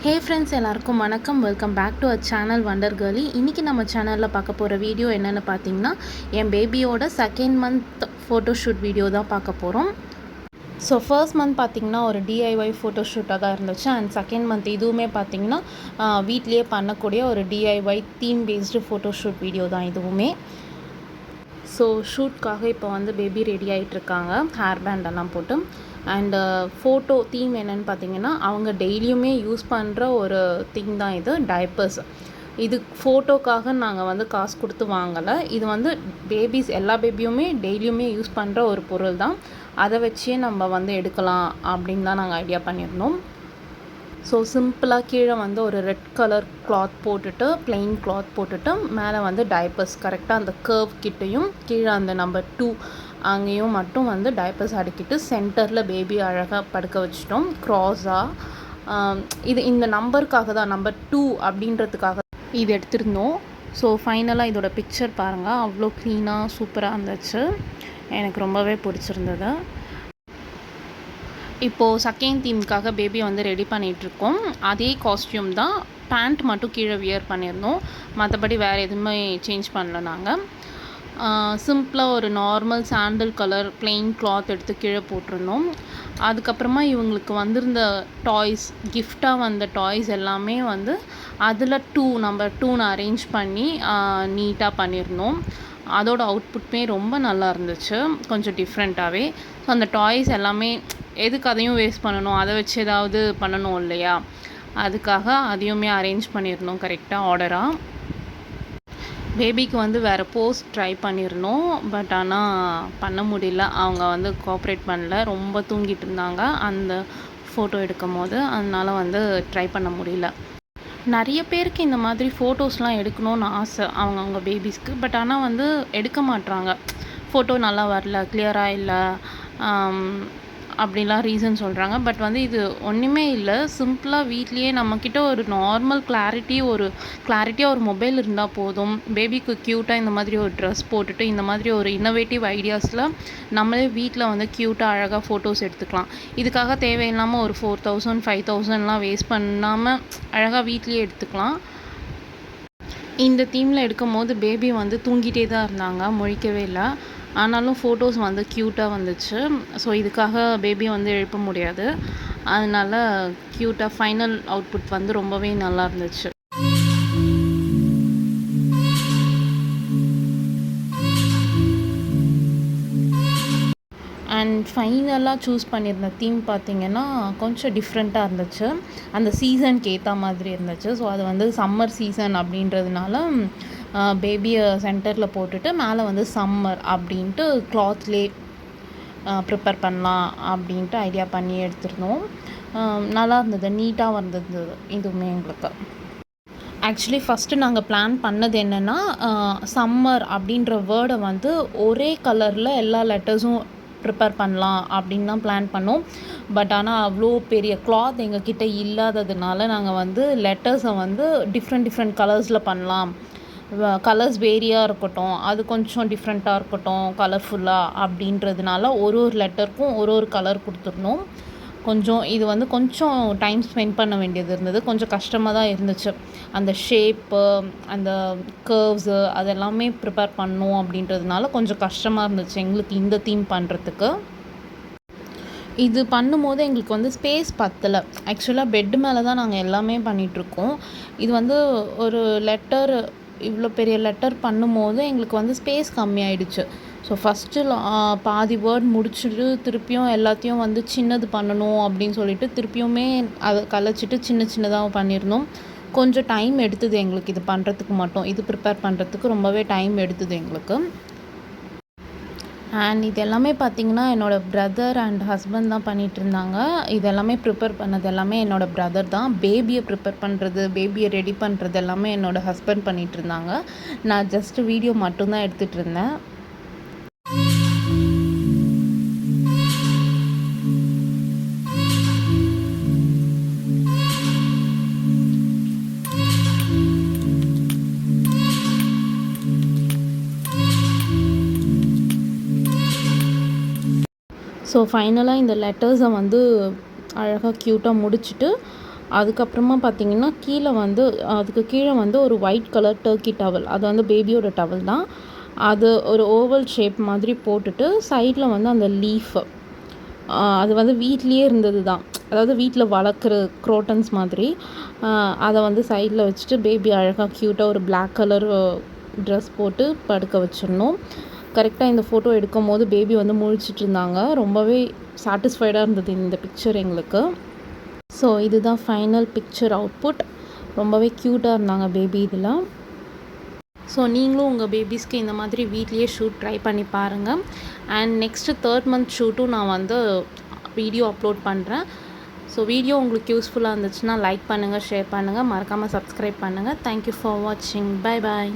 ஹே friends, எல்லாருக்கும் வணக்கம். Welcome back to our channel Wonder Girly. இன்றைக்கி நம்ம சேனலில் பார்க்க போகிற வீடியோ என்னென்னு பார்த்தீங்கன்னா, என் பேபியோட செகண்ட் மந்த் ஃபோட்டோஷூட் வீடியோ தான் பார்க்க போகிறோம். ஸோ ஃபர்ஸ்ட் மந்த் பார்த்திங்கன்னா ஒரு டிஐஒய் ஃபோட்டோஷூட்டாக தான் இருந்துச்சு. அண்ட் செகண்ட் மந்த் இதுவுமே பார்த்திங்கன்னா வீட்லேயே பண்ணக்கூடிய ஒரு DIY theme based photoshoot video தான் இதுவுமே. ஸோ ஷூட்காக இப்போ வந்து பேபி ரெடி ஆகிட்டுருக்காங்க, ஹேர் பேண்டெல்லாம் போட்டு. அண்டு ஃபோட்டோ தீம் என்னென்னு பார்த்தீங்கன்னா, அவங்க டெய்லியுமே யூஸ் பண்ணுற ஒரு திங் தான் இது, டைப்பர்ஸ். இது ஃபோட்டோக்காக நாங்கள் வந்து காசு கொடுத்து வாங்கலை. இது வந்து பேபிஸ் எல்லா பேபியுமே டெய்லியுமே யூஸ் பண்ணுற ஒரு பொருள் தான். அதை வச்சே நம்ம வந்து எடுக்கலாம் அப்படின்னு தான் நாங்கள் ஐடியா பண்ணியிருந்தோம். ஸோ சிம்பிளாக கீழே வந்து ஒரு ரெட் கலர் கிளாத் போட்டுட்டு, பிளெயின் கிளாத் போட்டுட்டு, மேலே வந்து டைப்பர்ஸ் கரெக்டாக அந்த கர்வ் கிட்டையும் கீழே அந்த நம்பர் 2 அங்கேயும் மட்டும் வந்து டைப்பர்ஸ் அடுக்கிட்டு சென்டரில் பேபி அழகாக படுக்க வச்சிட்டோம் க்ராஸாக. இது இந்த நம்பருக்காக தான், நம்பர் 2 அப்படின்றதுக்காக இது எடுத்திருந்தோம். ஸோ ஃபைனலாக இதோட பிக்சர் பாருங்கள், அவ்வளோ க்ளீனாக சூப்பராக இருந்துச்சு. எனக்கு ரொம்பவே பிடிச்சிருந்தது. இப்போது செகண்ட் தீமுக்காக பேபி வந்து ரெடி பண்ணிகிட்ருக்கோம். அதே காஸ்ட்யூம் தான், பேண்ட் மட்டும் கீழே வியர் பண்ணியிருந்தோம். மற்றபடி வேறு எதுவுமே சேஞ்ச் பண்ணல. நாங்கள் சிம்பிளாக ஒரு நார்மல் சாண்டில் கலர் பிளெயின் கிளாத் எடுத்து கீழே போட்டிருந்தோம். அதுக்கப்புறமா இவங்களுக்கு வந்திருந்த டாய்ஸ், கிஃப்டாக வந்த டாய்ஸ் எல்லாமே வந்து அதில் நம்பர் 2 அரேஞ்ச் பண்ணி நீட்டாக பண்ணியிருந்தோம். அதோட அவுட்புட்டுமே ரொம்ப நல்லா இருந்துச்சு, கொஞ்சம் டிஃப்ரெண்ட்டாகவே. ஸோ அந்த டாய்ஸ் எல்லாமே எதுக்கு அதையும் வேஸ்ட் பண்ணணும், அதை வச்சு ஏதாவது பண்ணணும் இல்லையா, அதுக்காக அதையுமே அரேஞ்ச் பண்ணியிருந்தோம் கரெக்டாக ஆர்டராக. பேபிக்கு வந்து வேறு போஸ் ட்ரை பண்ணியிருந்தோம், பட் ஆனால் பண்ண முடியல. அவங்க வந்து கோஆப்ரேட் பண்ணல, ரொம்ப தூங்கிட்டு இருந்தாங்க அந்த ஃபோட்டோ எடுக்கும் போது. அதனால் வந்து ட்ரை பண்ண முடியல. நிறைய பேருக்கு இந்த மாதிரி ஃபோட்டோஸ்லாம் எடுக்கணும்னு ஆசை அவங்கவுங்க பேபிஸ்க்கு. பட் ஆனால் வந்து எடுக்க மாட்றாங்க. ஃபோட்டோ நல்லா வரல, கிளியராக இல்லை அப்படிலாம் ரீசன் சொல்கிறாங்க. பட் வந்து இது ஒன்றுமே இல்லை. சிம்பிளாக வீட்லேயே நம்மக்கிட்ட ஒரு நார்மல் கிளாரிட்டியாக ஒரு மொபைல் இருந்தால் போதும். பேபிக்கு க்யூட்டாக இந்த மாதிரி ஒரு ட்ரெஸ் போட்டுட்டு, இந்த மாதிரி ஒரு இன்னோவேட்டிவ் ஐடியாஸில் நம்மளே வீட்டில் வந்து க்யூட்டாக அழகாக ஃபோட்டோஸ் எடுத்துக்கலாம். இதுக்காக தேவையில்லாமல் ஒரு 4000 5000லாம் வேஸ்ட் பண்ணாமல் அழகாக வீட்லேயே எடுத்துக்கலாம். இந்த தீமில் எடுக்கும் போது பேபி வந்து தூங்கிட்டே தான் இருந்தாங்க, முழிக்கவே இல்லை. ஆனாலும் ஃபோட்டோஸ் வந்து க்யூட்டாக வந்துச்சு. ஸோ இதுக்காக பேபியை வந்து எழுப்ப முடியாது. அதனால் க்யூட்டாக ஃபைனல் அவுட்புட் வந்து ரொம்பவே நல்லா இருந்துச்சு. அண்ட் ஃபைனலாக சூஸ் பண்ணியிருந்த தீம் பார்த்திங்கன்னா கொஞ்சம் டிஃப்ரெண்ட்டாக இருந்துச்சு. அந்த சீசனுக்கு ஏற்ற மாதிரி இருந்துச்சு. ஸோ அது வந்து சம்மர் சீசன் அப்படின்றதுனால பேபியை சென்டரில் போட்டுட்டு மேலே வந்து சம்மர் அப்படின்ட்டு கிளாத்லே ப்ரிப்பேர் பண்ணலாம் அப்படின்ட்டு ஐடியா பண்ணி எடுத்துருந்தோம். நல்லா இருந்தது, நீட்டாக வந்தது இதுவுமே எங்களுக்கு. ஆக்சுவலி ஃபஸ்ட்டு நாங்கள் பிளான் பண்ணது என்னென்னா, சம்மர் அப்படின்ற வேர்டை வந்து ஒரே கலரில் எல்லா லெட்டர்ஸும் ப்ரிப்பேர் பண்ணலாம் அப்படின்னு தான் பிளான் பண்ணோம். பட் ஆனால் அவ்வளோ பெரிய கிளாத் எங்கக்கிட்ட இல்லாததுனால நாங்கள் வந்து லெட்டர்ஸை வந்து டிஃப்ரெண்ட் கலர்ஸில் பண்ணலாம், கலர்ஸ் வேரியாக இருக்கட்டும், அது கொஞ்சம் டிஃப்ரெண்ட்டாக இருக்கட்டும் கலர்ஃபுல்லாக அப்படின்றதுனால ஒரு லெட்டருக்கும் ஒரு கலர் கொடுத்துருந்தோம். இது வந்து கொஞ்சம் டைம் ஸ்பெண்ட் பண்ண வேண்டியது இருந்தது. கொஞ்சம் கஷ்டமாக தான் இருந்துச்சு. அந்த ஷேப்பு, அந்த கர்வ்ஸு அதெல்லாமே ப்ரிப்பேர் பண்ணோம் அப்படின்றதுனால கொஞ்சம் கஷ்டமாக இருந்துச்சு எங்களுக்கு இந்த தீம் பண்ணுறதுக்கு. இது பண்ணும்போது எங்களுக்கு வந்து ஸ்பேஸ் பத்தலை. ஆக்சுவலாக பெட்டு மேலே தான் நாங்கள் எல்லாமே பண்ணிகிட்ருக்கோம். இது வந்து ஒரு லெட்டர், இவ்வளோ பெரிய லெட்டர் பண்ணும்போது எங்களுக்கு வந்து ஸ்பேஸ் கம்மியாயிடுச்சு. ஸோ ஃபஸ்ட்டு பாதி வேர்ட் முடிச்சுட்டு திருப்பியும் எல்லாத்தையும் வந்து சின்னது பண்ணணும் அப்படின்னு சொல்லிட்டு திருப்பியுமே அதை கலைச்சிட்டு சின்னதாக பண்ணியிருந்தோம். கொஞ்சம் டைம் எடுத்தது எங்களுக்கு இது பண்ணுறதுக்கு மட்டும், இது ப்ரிப்பேர் பண்ணுறதுக்கு ரொம்பவே டைம் எடுத்தது எங்களுக்கு. அண்ட் இது எல்லாமே பார்த்திங்கன்னா என்னோடய பிரதர் அண்ட் ஹஸ்பண்ட் தான் பண்ணிகிட்டு இருந்தாங்க. இது எல்லாமே ப்ரிப்பேர் பண்ணது எல்லாமே என்னோடய பிரதர் தான். பேபியை ப்ரிப்பேர் பண்ணுறது, பேபியை ரெடி பண்ணுறது எல்லாமே என்னோடய ஹஸ்பண்ட் பண்ணிகிட்டு இருந்தாங்க. நான் ஜஸ்ட்டு வீடியோ மட்டும்தான் எடுத்துகிட்டு இருந்தேன். ஸோ ஃபைனலாக இந்த லெட்டர்ஸை வந்து அழகாக க்யூட்டாக முடிச்சுட்டு அதுக்கப்புறமா பார்த்தீங்கன்னா கீழே வந்து அதுக்கு கீழே வந்து ஒரு ஒயிட் கலர் டர்க்கி டவல், அது வந்து பேபியோட டவல் தான். அது ஒரு ஓவல் ஷேப் மாதிரி போட்டுட்டு சைடில் வந்து அந்த லீஃப், அது வந்து வீட்லேயே இருந்தது தான், அதாவது வீட்டில் வளர்க்குற குரோட்டன்ஸ் மாதிரி. அதை வந்து சைடில் வச்சுட்டு பேபி அழகாக க்யூட்டாக ஒரு பிளாக் கலர் ட்ரெஸ் போட்டு படுக்க வச்சிடணும். கரெக்டாக இந்த ஃபோட்டோ எடுக்கும் போது பேபி வந்து முழிச்சிட்டு இருந்தாங்க. ரொம்பவே சாட்டிஸ்ஃபைடாக இருந்தது இந்த பிக்சர் எங்களுக்கு. ஸோ இதுதான் ஃபைனல் பிக்சர் அவுட்புட். ரொம்பவே க்யூட்டாக இருந்தாங்க பேபி இதில். ஸோ நீங்களும் உங்கள் பேபிஸ்க்கு இந்த மாதிரி வீட்லேயே ஷூட் ட்ரை பண்ணி பாருங்கள். அண்ட் நெக்ஸ்ட்டு 3rd மந்த் ஷூட்டும் நான் வந்து வீடியோ அப்லோட் பண்ணுறேன். ஸோ வீடியோ உங்களுக்கு யூஸ்ஃபுல்லாக இருந்துச்சுன்னா லைக் பண்ணுங்கள், ஷேர் பண்ணுங்கள், மறக்காமல் சப்ஸ்கிரைப் பண்ணுங்கள். தேங்க்யூ ஃபார் வாட்சிங். Bye bye.